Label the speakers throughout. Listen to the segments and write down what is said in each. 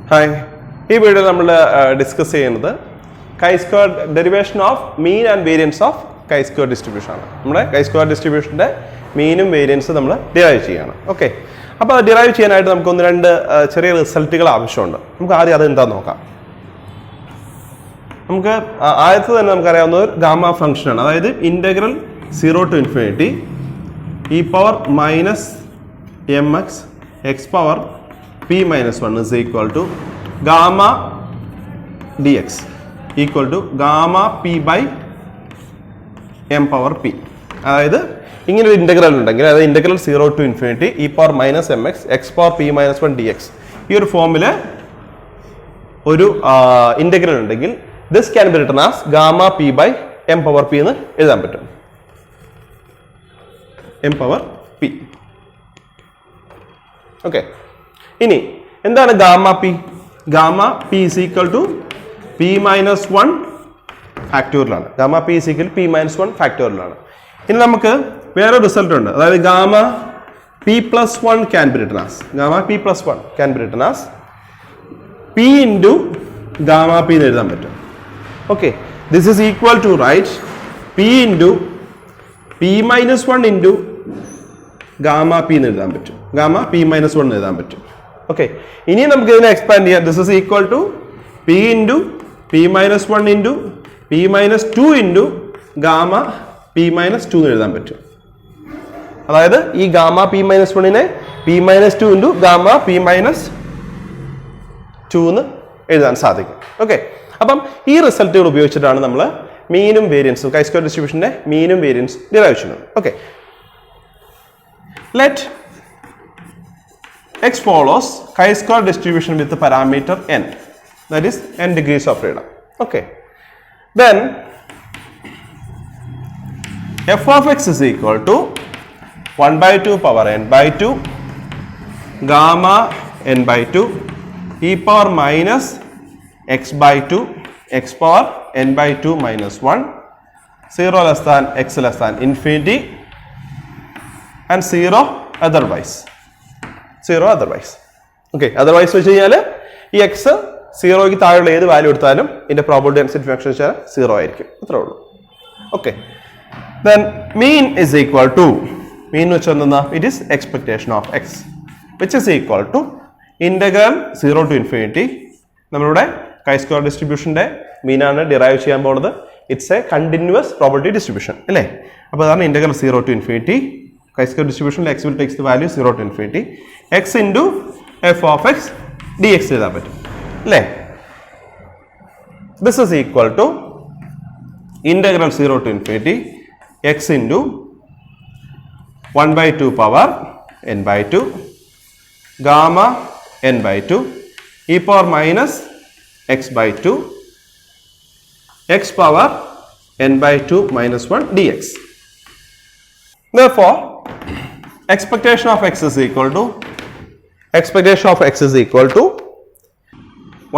Speaker 1: Hi, ഈ വീഡിയോയിൽ നമ്മൾ ഡിസ്കസ് ചെയ്യുന്നത് chi-square derivation of mean and variance of chi-square distribution ആണ്. നമ്മുടെ chi-square ഡിസ്ട്രിബ്യൂഷൻ്റെ മീനും വേരിയൻസ് നമ്മൾ ഡിറൈവ് ചെയ്യണം. ഓക്കെ, അപ്പോൾ അത് ഡിറൈവ് ചെയ്യാനായിട്ട് നമുക്ക് ഒന്ന് രണ്ട് ചെറിയ റിസൾട്ടുകൾ ആവശ്യമുണ്ട്. നമുക്ക് ആദ്യം അത് എന്താണെന്ന് നോക്കാം. നമുക്ക് ആദ്യത്തെ തന്നെ നമുക്കറിയാവുന്ന ഒരു ഗാമ ഫംഗ്ഷനാണ്, അതായത് integral 0 to infinity e power minus mx x power p minus 1 is equal to gamma dx equal to gamma p by m power p. അതായത് ഇങ്ങനെ ഒരു ഇൻ്റഗ്രൽ ഉണ്ടെങ്കിൽ, അതായത് integral 0 to infinity e power minus mx x power p minus 1 dx, ഈ ഒരു ഫോമിൽ ഒരു integral ഉണ്ടെങ്കിൽ this can be written as gamma p by m power p എന്ന് എഴുതാൻ പറ്റും. m power p. ഓക്കെ, ഇനി എന്താണ് gamma P? Gamma P is equal to P minus 1 ഫാക്ടോറിയലാണ്. Gamma P is equal P minus 1 ഫാക്ടോറിയലാണ്. ഇനി നമുക്ക് വേറെ റിസൾട്ട് ഉണ്ട്, അതായത് gamma P plus 1 can be written as, gamma P plus 1 can be written as P into gamma P എന്ന് എഴുതാൻ പറ്റും. Okay, this is equal to right P into P minus 1 into gamma P എന്ന് എഴുതാൻ പറ്റും, gamma P minus 1 എന്ന് എഴുതാൻ പറ്റും. Okay, ഇനി നമുക്ക് ഇതിനെ എക്സ്പാൻഡ് ചെയ്യാം. This is equal to P into P minus 1 into P minus 2 into gamma P minus 2 എന്ന് എഴുതാൻ പറ്റും. അതായത് ഈ ഗാമ പി മൈനസ് 1നെ P minus 2 into gamma P minus 2 എന്ന് എഴുതാൻ സാധിക്കും. ഓക്കെ, അപ്പം ഈ റിസൾട്ടുകൾ ഉപയോഗിച്ചിട്ടാണ് നമ്മൾ മീനും വേരിയൻസും chi-square ഡിസ്ട്രിബ്യൂഷൻ്റെ മീനും വേരിയൻസ് ഡിറൈവ് ചെയ്യുന്നത്. Okay, let x follows chi-square distribution with the parameter n, that is n degrees of freedom. Okay, then f of x is equal to 1 by 2 power n by 2 gamma n by 2 e power minus x by 2 x power n by 2 minus 1 0 less than x less than infinity and 0 otherwise. Okay, otherwise വെച്ച് കഴിഞ്ഞാൽ ഈ X 0ക്ക് താഴെയുള്ള ഏത് value എടുത്താലും ഇതിന്റെ probability density function വെച്ചാൽ 0 ആയിരിക്കും. അത്രേ ഉള്ളൂ. Okay, then mean is equal to, mean വെച്ച് എന്താ, it is expectation of X which is equal to integral 0 to infinity. നമ്മളുടെ chi-square ഡിസ്ട്രിബ്യൂഷൻ്റെ മീനാണ് ഡിറൈവ് ചെയ്യാൻ പോകുന്നത്. It's A continuous probability distribution അല്ലേ. അപ്പോൾ അതാണ് integral 0 to infinity. chi-square distribution x will takes the value 0 to infinity x into f of x dx എഴുതാൻ പറ്റും അല്ലേ. this is equal to integral 0 to infinity x into 1 by 2 power n by 2 gamma n by 2 e power minus x by 2 x power n by 2 minus 1 dx. Therefore, expectation of x is equal to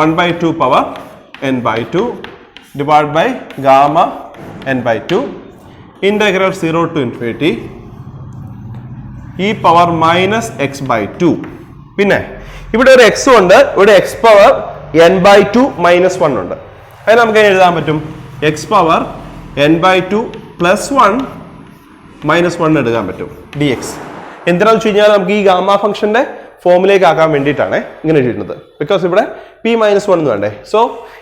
Speaker 1: 1 by 2 power n by 2 divided by gamma n by 2 integral 0 to infinity e power minus x by 2. പിന്നെ ഇവിടെ ഒരു x ഉണ്ട്, ഇവിടെ x power n by 2 minus 1 ഉണ്ട്. അത് നമുക്ക് എഴുതാൻ പറ്റും x power n by 2 plus 1 minus 1 എടുക്കാൻ പറ്റും dx. എന്തിനാണെന്ന് വെച്ച് കഴിഞ്ഞാൽ നമുക്ക് ഈ ഗാമ ഫംഗ്ഷന്റെ ഫോമിലേക്ക് ആക്കാൻ വേണ്ടിയിട്ടാണ് ഇങ്ങനെ എഴുതുന്നത്. ബിക്കോസ് ഇവിടെ p മൈനസ് 1 എന്ന് വേണ്ടേ. സോ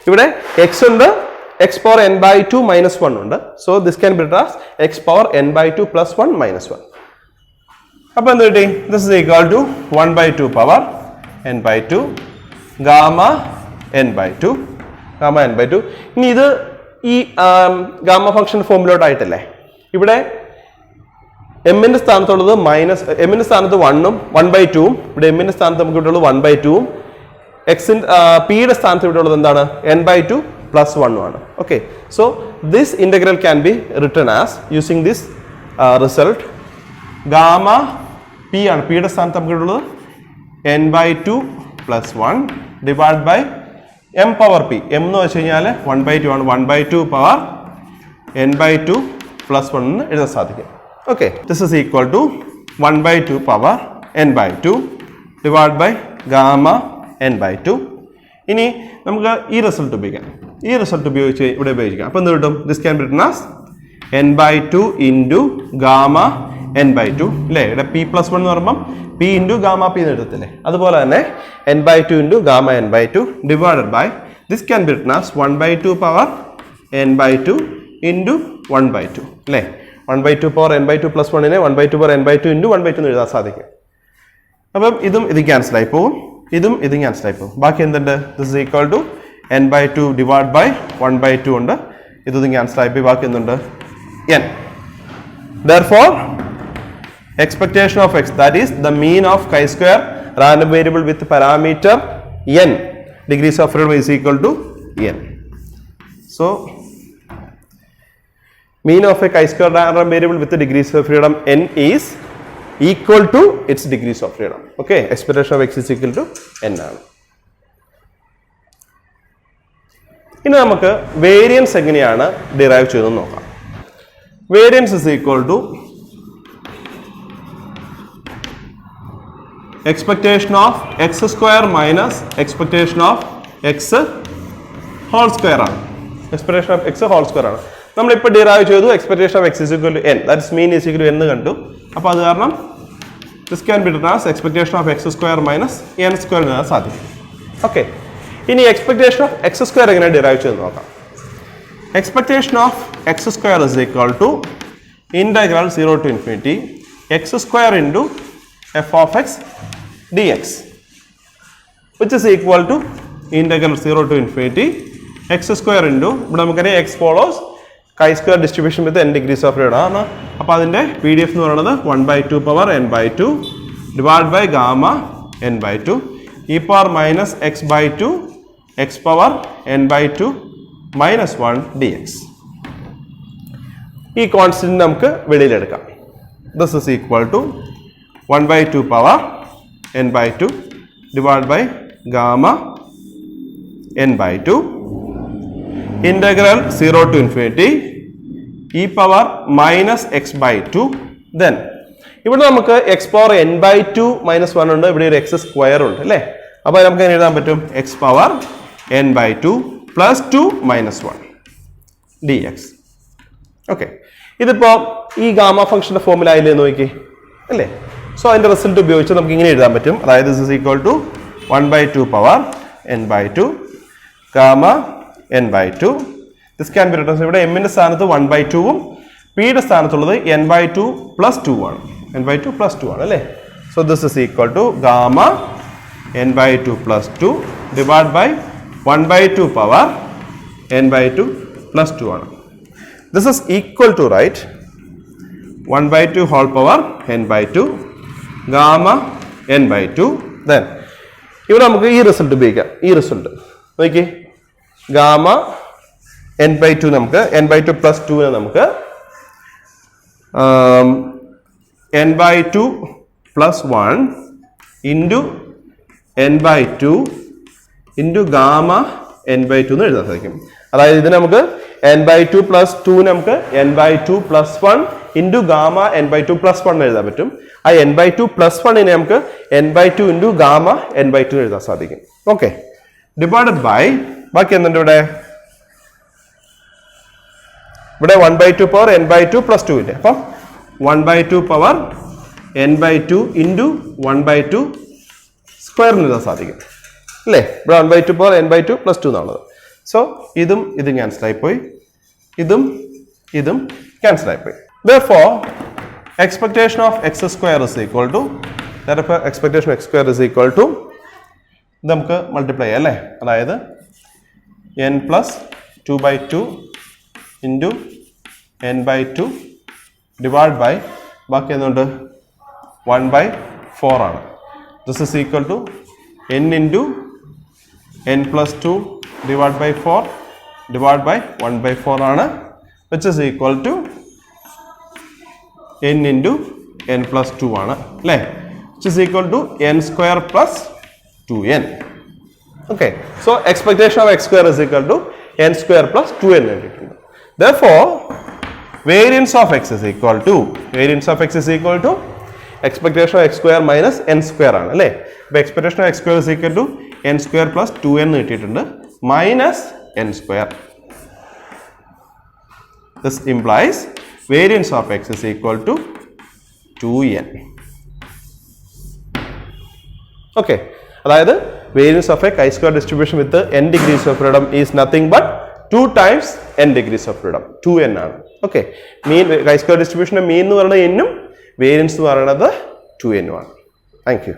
Speaker 1: ഇവിടെ x ഉണ്ട്, x power n by 2 minus 1 ഉണ്ട്. So this can be written as x power n by 2 plus 1 minus 1. അപ്പോൾ എന്ത് കിട്ടി? This is equal to 1 by 2 power n by 2 gamma n by 2 gamma n by 2. ഇനി ഇത് ഈ gamma function ഫോമിലോട്ടായിട്ടല്ലേ. ഇവിടെ എമ്മിന്റെ സ്ഥാനത്തുള്ളത് minus, എമ്മിന്റെ സ്ഥാനത്ത് 1ഉം 1 by 2ഉം, ഇവിടെ എമ്മിന്റെ സ്ഥാനത്ത് നമുക്ക് ഇവിടെ ഉള്ളത് 1 by 2ഉം, പിയുടെ സ്ഥാനത്ത് ഇവിടെ ഉള്ളത് എന്താണ്, n by 2 പ്ലസ് 1ഉം ആണ്. Okay, so this integral can be written as using this result gamma P ആണ്, പിയുടെ സ്ഥാനത്ത് നമുക്ക് ഇവിടെ ഉള്ളത് n by 2 plus 1 divide by m power P. M എന്ന് വെച്ച് കഴിഞ്ഞാൽ 1 by 2 ആണ്. 1 by 2 power n by 2 plus 1 എന്ന് എഴുതാൻ സാധിക്കും. Okay, this is equal to 1 by 2 power n by 2 divided by gamma n by 2 ഇനി നമുക്ക് ഈ റിസൾട്ട് ഉപയോഗിക്കാം. ഈ റിസൾട്ട് ഉപയോഗിച്ച് ഇവിടെ ഉപയോഗിക്കാം. അപ്പോൾ എന്ത് കിട്ടും? This can be written as n/2 into gamma n/2 അല്ലേ? ഇവിടെ p+1 എന്ന് പറയുമ്പം p ഇൻറ്റു ഗാമ p എന്ന് എഴുതത്തില്ലേ? അതുപോലെ തന്നെ n/2 into gamma n/2 divided by this can be written as 1/2 power n/2 into 1/2 അല്ലേ? 1/2 പവർ n/2 പ്ലസ് 1നെ 1/2 power n/2 into 1/2 എന്ന് എഴുതാൻ സാധിക്കും. അപ്പം ഇതും ഇത് ക്യാൻസൽ ആയി പോകും, ഇതും ക്യാൻസൽ ആയി പോകും. ബാക്കി എന്തുണ്ട്? This is equal to n/2 divide by 1/2 ഉണ്ട്. ഇതും ക്യാൻസൽ ആയി പോയി. ബാക്കി എന്തുണ്ട്? n. Therefore, expectation of x, that is the mean of chi-square random variable with parameter n degrees of freedom is equal to n. So, mean of a chi-square random variable with the degrees of freedom n is equal to its degrees of freedom. Okay, expectation of x is equal to n ആണ്. ഇനി നമുക്ക് variance എങ്ങനെയാണ് derive ചെയ്തെന്ന് നോക്കാം. Variance is equal to expectation of x square minus expectation of x whole square ആണ്. expectation of x whole square ആണ്. നമ്മളിപ്പോൾ derive ചെയ്തു expectation of x is equal to n, that is mean is equal to n കണ്ടു. അപ്പോൾ അത് കാരണം this can be written as expectation of x square minus n square എന്ന സാധിക്കും. Okay, ഇനി expectation of x square എങ്ങനെ derive ചെയ്ത് നോക്കാം. expectation of x square is equal to integral 0 to infinity x square into f of x dx, which is equal to integral 0 to infinity x square into ഇവിടെ നമുക്കറിയാം x follows chi-square distribution with n degrees of freedom ആണ്. അപ്പോൾ അതിൻ്റെ PDF എന്ന് പറയുന്നത് 1/2 power n/2 divide by gamma n/2 e power minus x/2 x power n/2 minus 1 dx. ഈ constant നമുക്ക് വെളിയിലെടുക്കാം. This is equal to 1/2 power n/2 divided by gamma n/2 integral 0 to infinity e power minus x/2. then ഇവിടെ നമുക്ക് x power n/2 minus 1 ഉണ്ട്, ഇവിടെ ഒരു x square ഉണ്ട് അല്ലേ? അപ്പോൾ നമുക്ക് എങ്ങനെ എഴുതാൻ പറ്റും? x power n/2 plus 2 minus 1 dx. Okay, ഇതിപ്പോൾ ഈ ഗാമ ഫംഗ്ഷന്റെ ഫോർമുല ആയില്ലേ നോക്കി അല്ലേ? സോ അതിന്റെ റിസൾട്ട് ഉപയോഗിച്ച് നമുക്ക് ഇങ്ങനെ എഴുതാൻ പറ്റും. അതായത് this is equal to 1/2 power n/2 gamma n/2. This can be written, ഇവിടെ എമ്മിന്റെ സ്ഥാനത്ത് 1/2ഉം പിയുടെ സ്ഥാനത്തുള്ളത് n/2 പ്ലസ് 2 ആണ്. n/2 പ്ലസ് 2 ആണ് അല്ലേ? So this is equal to gamma n/2 plus 2 divide by 1/2 power n/2 plus 2 ആണ്. This is equal to right 1/2 whole power n/2 gamma n/2. Then ഇവിടെ നമുക്ക് ഈ റിസൾട്ട് ഉപയോഗിക്കാം. ഈ റിസൾട്ട് നോക്കി, ഗാമ n/2 നമുക്ക് n/2 പ്ലസ് 2നെ നമുക്ക് n/2 plus 1 into n/2 into gamma n/2 എന്ന് എഴുതാൻ സാധിക്കും. അതായത് ഇതിന് നമുക്ക് n/2 പ്ലസ് 2 നമുക്ക് n/2 plus 1 into gamma n/2 plus 1 എഴുതാൻ പറ്റും. ആ n/2 പ്ലസ് 1നെ നമുക്ക് n/2 ഇൻറ്റു ഗാമ n/2 എഴുതാൻ സാധിക്കും. ഓക്കെ, ഡിവൈഡഡ് ബൈ ബാക്കി എന്തുണ്ട് ഇവിടെ? ഇവിടെ 1/2 പവർ n/2 പ്ലസ് 2 ഇല്ലേ? അപ്പം 1/2 പവർ n/2 ഇൻറ്റു 1/2 സ്ക്വയർ എഴുതാൻ സാധിക്കും അല്ലേ? ഇവിടെ 1/2 പവർ n/2 പ്ലസ് 2 എന്നാണത്. സോ ഇതും ക്യാൻസൽ ആയിപ്പോയി, ഇതും ക്യാൻസൽ ആയിപ്പോയി. Therefore, expectation of x square is equal to, therefore expectation of x square is equal to നമുക്ക് മൾട്ടിപ്ലൈ ചെയ്യാം അല്ലേ? അതായത് n plus 2/2 into n/2 divide by ബാക്കി എന്തുണ്ട്? 1/4 ആണ്. This is equal to n into n plus 2 divide by 4 divide by 1/4 ആണ്, which is equal to n into n plus 2 ആണ് അല്ലേ? Which is equal to n square plus 2n. Okay, so expectation of x square is equal to n square plus 2n കിട്ടിയിട്ടുണ്ട്. Therefore, variance of x is equal to expectation of x square minus n square ആണ് അല്ലേ? അപ്പോൾ expectation of x square is equal to n square plus 2n കിട്ടിയിട്ടുണ്ട് minus n square. This implies variance of x is equal to 2n. Okay, അതായത് variance of a chi-square distribution with n degrees of freedom is nothing but 2 times n degrees of freedom. 2n ആണ്. Okay, mean chi-square distribution mean എന്ന് പറയുന്നത് n ഉം variance എന്ന് പറയുന്നത് 2n ആണ്. Thank you.